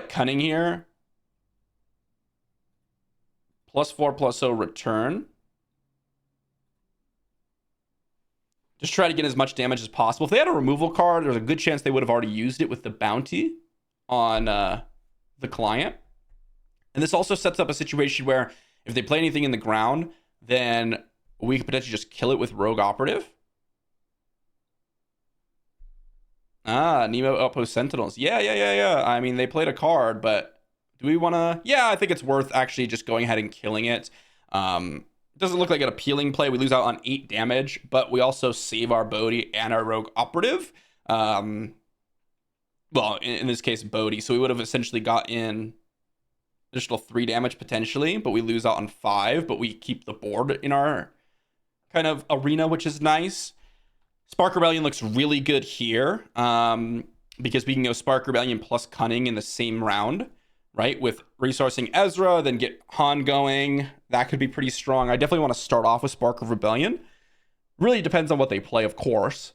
Cunning here. +4/+0 return. Just try to get as much damage as possible. If they had a removal card, there's a good chance they would have already used it with the bounty on the Client. And this also sets up a situation where if they play anything in the ground, then we could potentially just kill it with Rogue Operative. Nemo Outpost Sentinels. Yeah. I mean, they played a card, but do we want to? Yeah, I think it's worth actually just going ahead and killing it. Doesn't look like an appealing play. We lose out on 8 damage, but we also save our Bodhi and our Rogue Operative. Well, in this case, Bodhi. So we would have essentially got in additional 3 damage potentially, but we lose out on 5, but we keep the board in our kind of arena, which is nice. Spark Rebellion looks really good here because we can go Spark Rebellion plus Cunning in the same round. right? With resourcing Ezra, then get Han going. That could be pretty strong. I definitely want to start off with Spark of Rebellion. Really depends on what they play, of course.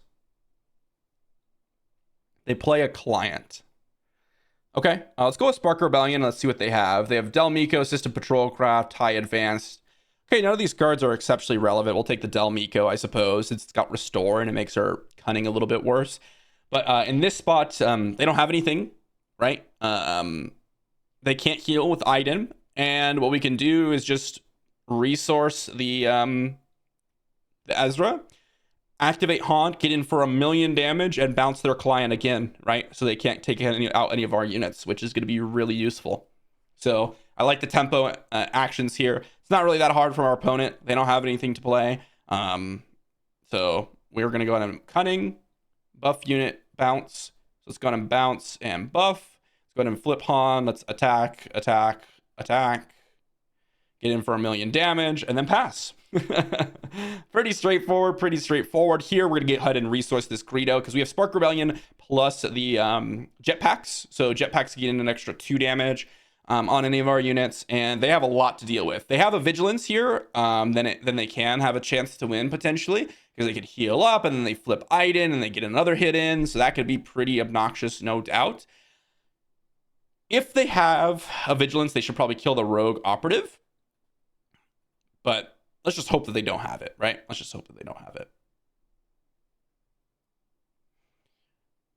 They play a client. Okay, let's go with Spark Rebellion. Let's see what they have. They have Del Meeko, System Patrol Craft, TIE Advanced. Okay, none of these cards are exceptionally relevant. We'll take the Del Meeko, I suppose. It's got Restore, and it makes her cunning a little bit worse. But in this spot, they don't have anything, right? They can't heal with Iden. And what we can do is just resource the Ezra, activate Haunt, get in for 1,000,000 damage, and bounce their client again, right? So they can't take out any of our units, which is going to be really useful. So I like the tempo actions here. It's not really that hard from our opponent. They don't have anything to play. So we're going to go ahead and Cunning, buff unit, bounce. So let's go ahead and bounce and buff. Let's go ahead and flip Han. Let's attack, attack, attack. Get in for 1,000,000 damage, and then pass. Pretty straightforward, pretty straightforward. Here, we're going to get ahead and resource this Greedo, because we have Spark Rebellion plus the jetpacks. So jetpacks get in an extra 2 damage on any of our units, and they have a lot to deal with. They have a Vigilance here, then they can have a chance to win, potentially, because they could heal up, and then they flip Iden, and they get another hit in, so that could be pretty obnoxious, no doubt. If they have a Vigilance, they should probably kill the Rogue Operative. But let's just hope that they don't have it, right? Let's just hope that they don't have it.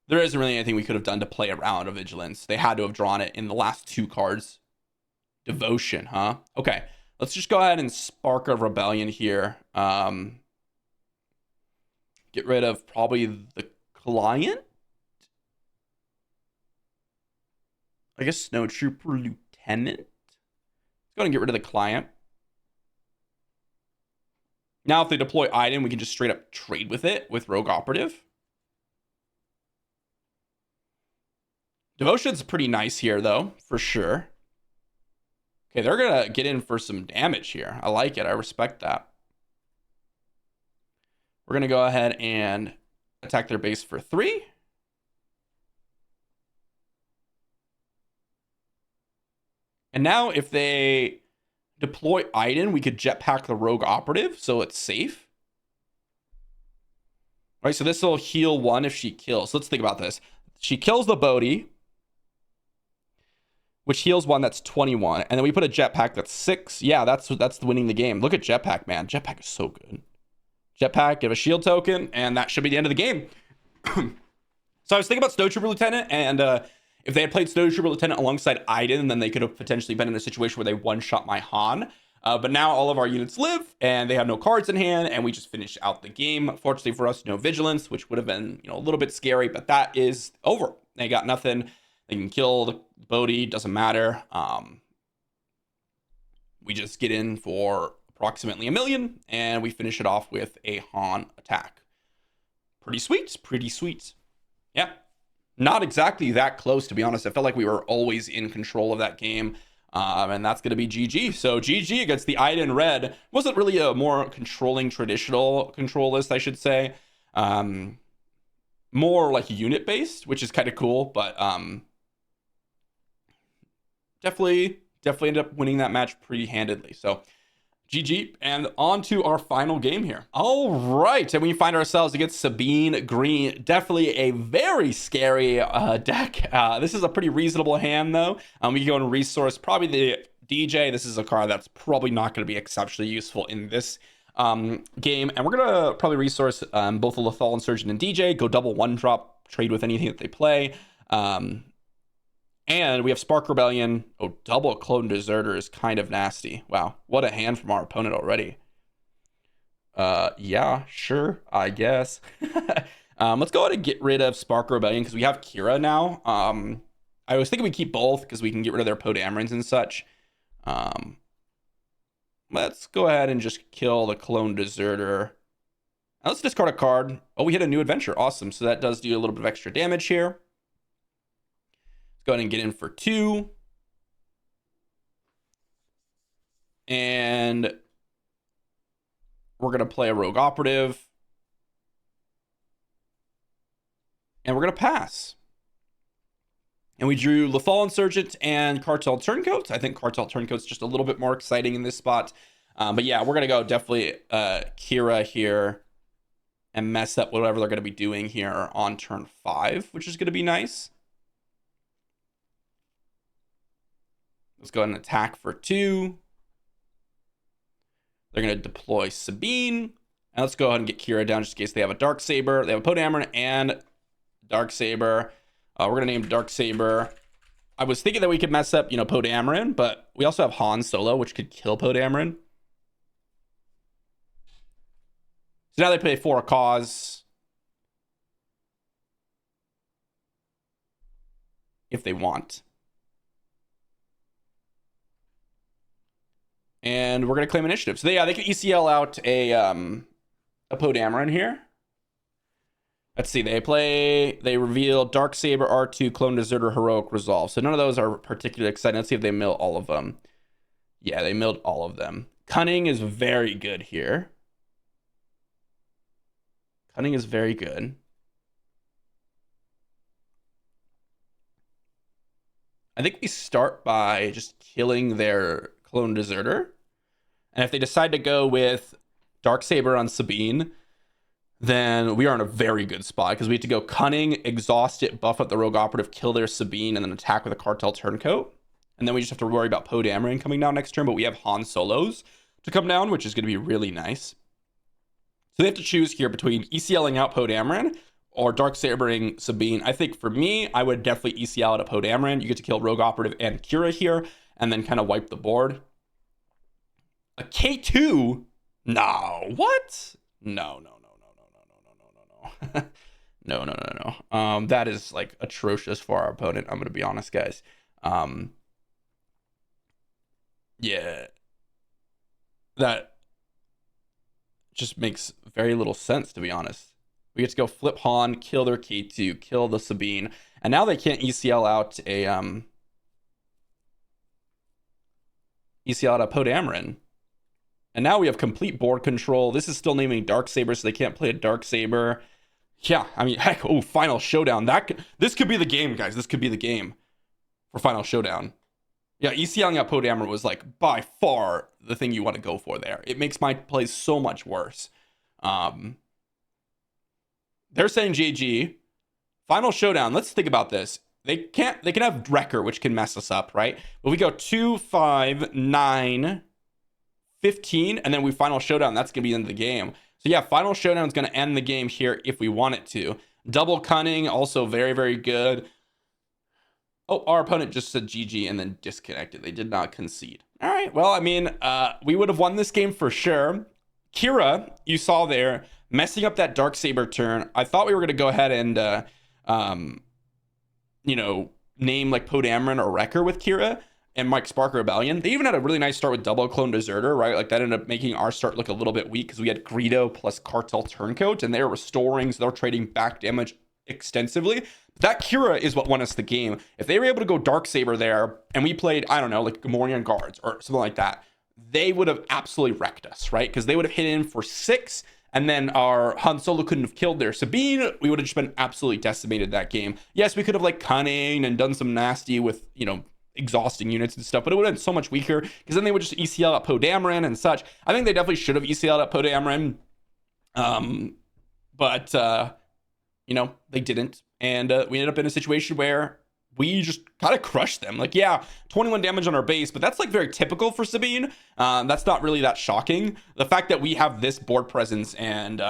There isn't really anything we could have done to play around a Vigilance. They had to have drawn it in the last 2 cards. Devotion, huh? Okay, let's just go ahead and Spark of Rebellion here. Get rid of probably the client. I guess Snowtrooper Lieutenant. Let's go ahead and get rid of the client. Now, if they deploy Iden, we can just straight up trade with it with Rogue Operative. Devotion's pretty nice here, though, for sure. Okay, they're going to get in for some damage here. I like it. I respect that. We're going to go ahead and attack their base for 3. And now, if they deploy Iden, we could jetpack the Rogue Operative, so it's safe. Right, so this will heal 1 if she kills. Let's think about this. She kills the Bodhi, which heals 1, that's 21. And then we put a jetpack that's 6. Yeah, that's winning the game. Look at jetpack, man. Jetpack is so good. Jetpack, give a shield token, and that should be the end of the game. So I was thinking about Snowtrooper Lieutenant, and if they had played Snowtrooper Lieutenant alongside Iden, then they could have potentially been in a situation where they one-shot my Han. But now all of our units live, and they have no cards in hand, and we just finish out the game. Fortunately for us, no Vigilance, which would have been, a little bit scary, but that is over. They got nothing. They can kill the Bodhi, doesn't matter. We just get in for approximately 1,000,000, and we finish it off with a Han attack. Pretty sweet, pretty sweet. Yeah. Not exactly that close, to be honest. I felt like we were always in control of that game. And that's going to be GG. So GG against the Iden Red. Wasn't really a more controlling traditional control list, I should say. More like unit-based, which is kind of cool. But definitely ended up winning that match pretty handedly. So GG, and on to our final game here. All right, and we find ourselves against Sabine Green. Definitely a very scary deck. This is a pretty reasonable hand, though. We can go and resource probably the DJ. This is a card that's probably not going to be exceptionally useful in this game. And we're going to probably resource both the Lethal Insurgent and DJ, go double 1-drop, trade with anything that they play. And we have Spark Rebellion. Oh, double Clone Deserter is kind of nasty. Wow, what a hand from our opponent already. Yeah, sure, I guess. Let's go ahead and get rid of Spark Rebellion because we have Kira now. I was thinking we keep both because we can get rid of their Podamerons and such. Let's go ahead and just kill the Clone Deserter. Now let's discard a card. Oh, we hit a new adventure. Awesome. So that does do a little bit of extra damage here. Go ahead and get in for 2. And we're going to play a Rogue Operative. And we're going to pass. And we drew Lethal Insurgent and Cartel Turncoats. I think Cartel Turncoats just a little bit more exciting in this spot. But yeah, we're going to go definitely Kira here and mess up whatever they're going to be doing here on turn 5, which is going to be nice. Let's go ahead and attack for 2. They're going to deploy Sabine. And let's go ahead and get Kira down just in case they have a Darksaber. They have a Podameron and Darksaber. We're going to name Darksaber. I was thinking that we could mess up, Podameron, but we also have Han Solo, which could kill Podameron. So now they play for a cause. If they want. And we're going to claim initiative. So they can ECL out a Podameron here. Let's see. They reveal Darksaber, R2, Clone Deserter, Heroic Resolve. So none of those are particularly exciting. Let's see if they mill all of them. Yeah, they milled all of them. Cunning is very good here. Cunning is very good. I think we start by just killing their Clone Deserter. And if they decide to go with Darksaber on Sabine, then we are in a very good spot because we have to go Cunning, exhaust it, buff up the Rogue Operative, kill their Sabine, and then attack with a Cartel Turncoat. And then we just have to worry about Podameron coming down next turn, but we have Han Solos to come down, which is going to be really nice. So they have to choose here between ECLing out Podameron or Darksabering Sabine. I think for me, I would definitely ECL out a Podameron. You get to kill Rogue Operative and Kira here, and then kind of wipe the board. A K2? No. What? No. No. That is like atrocious for our opponent. I'm gonna be honest, guys. Yeah. That just makes very little sense, to be honest. We get to go flip Han, kill their K2, kill the Sabine, and now they can't ECL out a Podameron. And now we have complete board control. This is still naming Darksaber, so they can't play a Darksaber. Yeah, I mean, heck, Final Showdown. This could be the game, guys. This could be the game for Final Showdown. Yeah, ECLing out Podameron was like by far the thing you want to go for there. It makes my plays so much worse. They're saying GG. Final Showdown. Let's think about this. They can have Wrecker, which can mess us up, right? But we go 2, 5, 9, 15, and then we Final Showdown. That's going to be the end of the game. So yeah, Final Showdown is going to end the game here if we want it to. Double Cunning, also very, very good. Oh, our opponent just said GG and then disconnected. They did not concede. All right, well, I mean, we would have won this game for sure. Kira, you saw there, messing up that Darksaber turn. I thought we were going to go ahead and, name like Podameron or Wrecker with Kira and Mike Sparker Rebellion. They even had a really nice start with double Clone Deserter, right? Like that ended up making our start look a little bit weak because we had Greedo plus Cartel Turncoat and they're restoring, so they're trading back damage extensively. But that Kira is what won us the game. If they were able to go Darksaber there and we played, I don't know, like Gamorrean Guards or something like that, they would have absolutely wrecked us, right? Because they would have hit in for 6 and then our Han Solo couldn't have killed their Sabine. We would have just been absolutely decimated that game. Yes, we could have like Cunning and done some nasty with, exhausting units and stuff, but it would have been so much weaker because then they would just ECL at Podameron and such. I think they definitely should have ECL'd at Podameron. But they didn't. And we ended up in a situation where we just kind of crushed them. Like, yeah, 21 damage on our base, but that's like very typical for Sabine. That's not really that shocking. The fact that we have this board presence and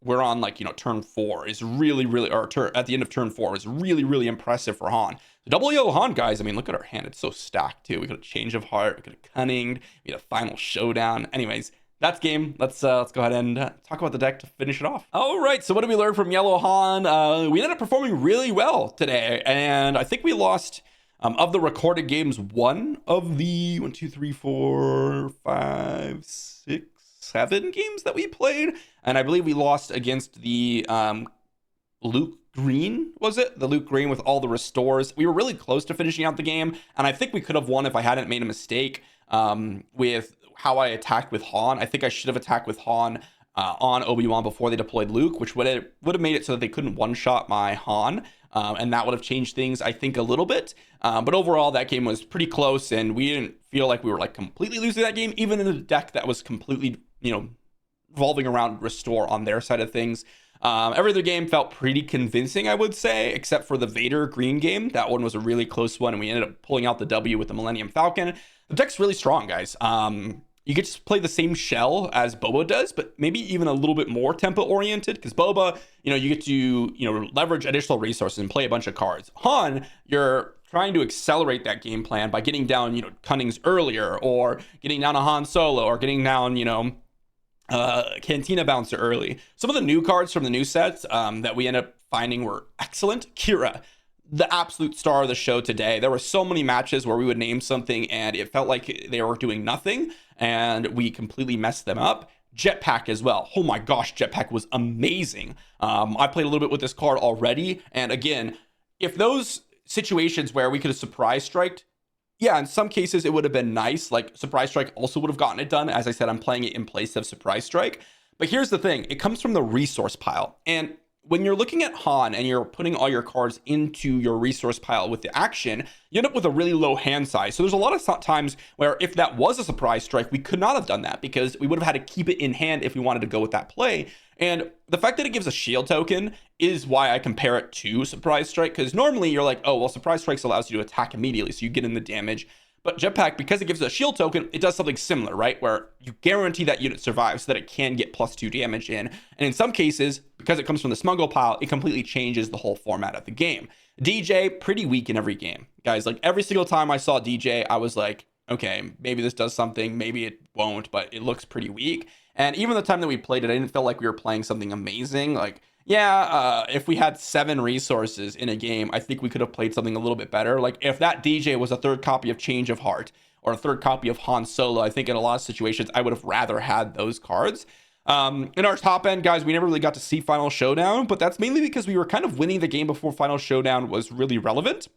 we're on turn 4 is really, really, or at the end of turn 4 is really, really impressive for Han. The double yellow Han, guys, I mean, look at our hand. It's so stacked too. We got a Change of Heart, we got a Cunning, we had a Final Showdown. Anyways, that's game. Let's go ahead and talk about the deck to finish it off. All right, so what did we learn from Yellow Han? We ended up performing really well today, and I think we lost of the recorded games, one of the 1, 2, 3, 4, 5, 6, 7 games that we played, and I believe we lost against the Luke Green, was it? The Luke Green with all the restores. We were really close to finishing out the game, and I think we could have won if I hadn't made a mistake with how I attacked with Han. I think I should have attacked with Han on Obi-Wan before they deployed Luke, which would have made it so that they couldn't one-shot my Han. and that would have changed things, I think, a little bit. But overall, that game was pretty close, and we didn't feel like we were like completely losing that game, even in a deck that was completely, revolving around restore on their side of things. Every other game felt pretty convincing, I would say, except for the Vader green game. That one was a really close one, and we ended up pulling out the W with the Millennium Falcon. The deck's really strong, guys. You get to play the same shell as Boba does, but maybe even a little bit more tempo oriented, because Boba, you get to, leverage additional resources and play a bunch of cards. Han, you're trying to accelerate that game plan by getting down, Cunnings earlier, or getting down a Han Solo, or getting down, Cantina Bouncer early. Some of the new cards from the new sets that we ended up finding were excellent. Kira, the absolute star of the show today. There were so many matches where we would name something and it felt like they were doing nothing, and we completely messed them up. Jetpack as well. Oh my gosh, Jetpack was amazing. I played a little bit with this card already, and again, if those situations where we could have surprise striked, yeah, in some cases it would have been nice. Like Surprise Strike also would have gotten it done. As I said, I'm playing it in place of Surprise Strike. But here's the thing, it comes from the resource pile. And when you're looking at Han and you're putting all your cards into your resource pile with the action, you end up with a really low hand size. So there's a lot of times where if that was a Surprise Strike, we could not have done that because we would have had to keep it in hand if we wanted to go with that play. And the fact that it gives a shield token is why I compare it to Surprise Strike, because normally you're like, oh, well, Surprise Strikes allows you to attack immediately, so you get in the damage. But Jetpack, because it gives a shield token, it does something similar, right? Where you guarantee that unit survives so that it can get +2 damage in. And in some cases, because it comes from the smuggle pile, it completely changes the whole format of the game. DJ, pretty weak in every game. Guys, like every single time I saw DJ, I was like, okay, maybe this does something, maybe it won't, but it looks pretty weak. And even the time that we played it, I didn't feel like we were playing something amazing. Like, yeah, if we had 7 resources in a game, I think we could have played something a little bit better. Like, if that DJ was a third copy of Change of Heart or a third copy of Han Solo, I think in a lot of situations, I would have rather had those cards. In our top end, guys, we never really got to see Final Showdown, but that's mainly because we were kind of winning the game before Final Showdown was really relevant.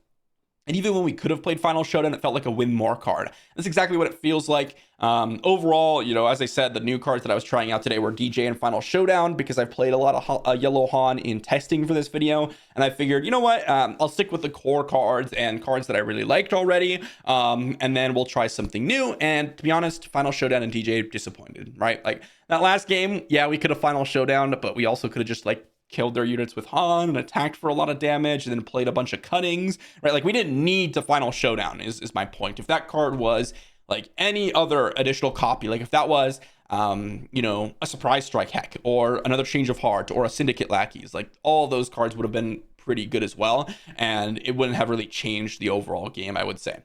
And even when we could have played Final Showdown, it felt like a win more card. That's exactly what it feels like. Overall, as I said, the new cards that I was trying out today were DJ and Final Showdown because I've played a lot of Yellow Han in testing for this video. And I figured, you know what, I'll stick with the core cards and cards that I really liked already. And then we'll try something new. And to be honest, Final Showdown and DJ disappointed, right? Like that last game, yeah, we could have Final Showdown, but we also could have just killed their units with Han and attacked for a lot of damage and then played a bunch of cunnings, right? Like we didn't need to Final Showdown is my point. If that card was like any other additional copy, like if that was, a Surprise Strike Heck or another Change of Heart or a Syndicate Lackeys, like all those cards would have been pretty good as well. And it wouldn't have really changed the overall game, I would say.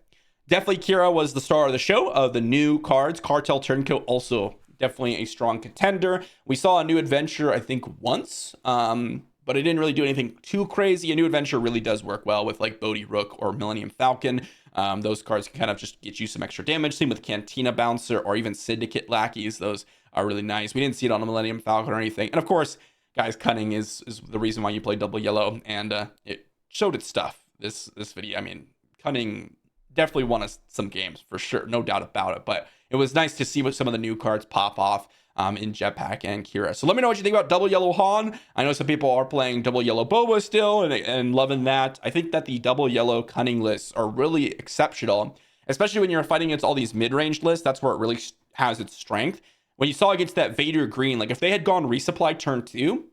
Definitely Kira was the star of the show of the new cards. Cartel Turncoat also definitely a strong contender. We saw a new adventure, I think, once, but it didn't really do anything too crazy. A new adventure really does work well with like Bodhi Rook or Millennium Falcon. Those cards can kind of just get you some extra damage. Same with Cantina Bouncer or even Syndicate Lackeys. Those are really nice. We didn't see it on a Millennium Falcon or anything. And of course, guys, Cunning is the reason why you play double yellow, and it showed its stuff this video. I mean, Cunning definitely won us some games for sure, no doubt about it. But it was nice to see what some of the new cards pop off in Jetpack and Kira. So let me know what you think about double yellow Han. I know some people are playing double yellow Boba still and loving that. I think that the double yellow Cunning lists are really exceptional, especially when you're fighting against all these mid-range lists. That's where it really has its strength. When you saw against that Vader green, like if they had gone resupply turn 2,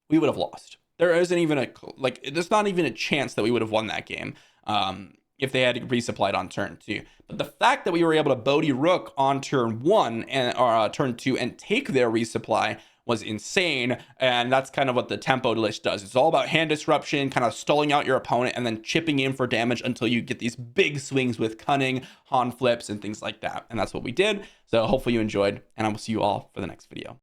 we would have lost. There isn't even there's not even a chance that we would have won that game. If they had resupplied on turn 2. But the fact that we were able to Bodhi Rook on turn 1 and turn 2 and take their resupply was insane. And that's kind of what the tempo list does. It's all about hand disruption, kind of stalling out your opponent and then chipping in for damage until you get these big swings with Cunning, Han flips, and things like that. And that's what we did. So hopefully you enjoyed, and I will see you all for the next video.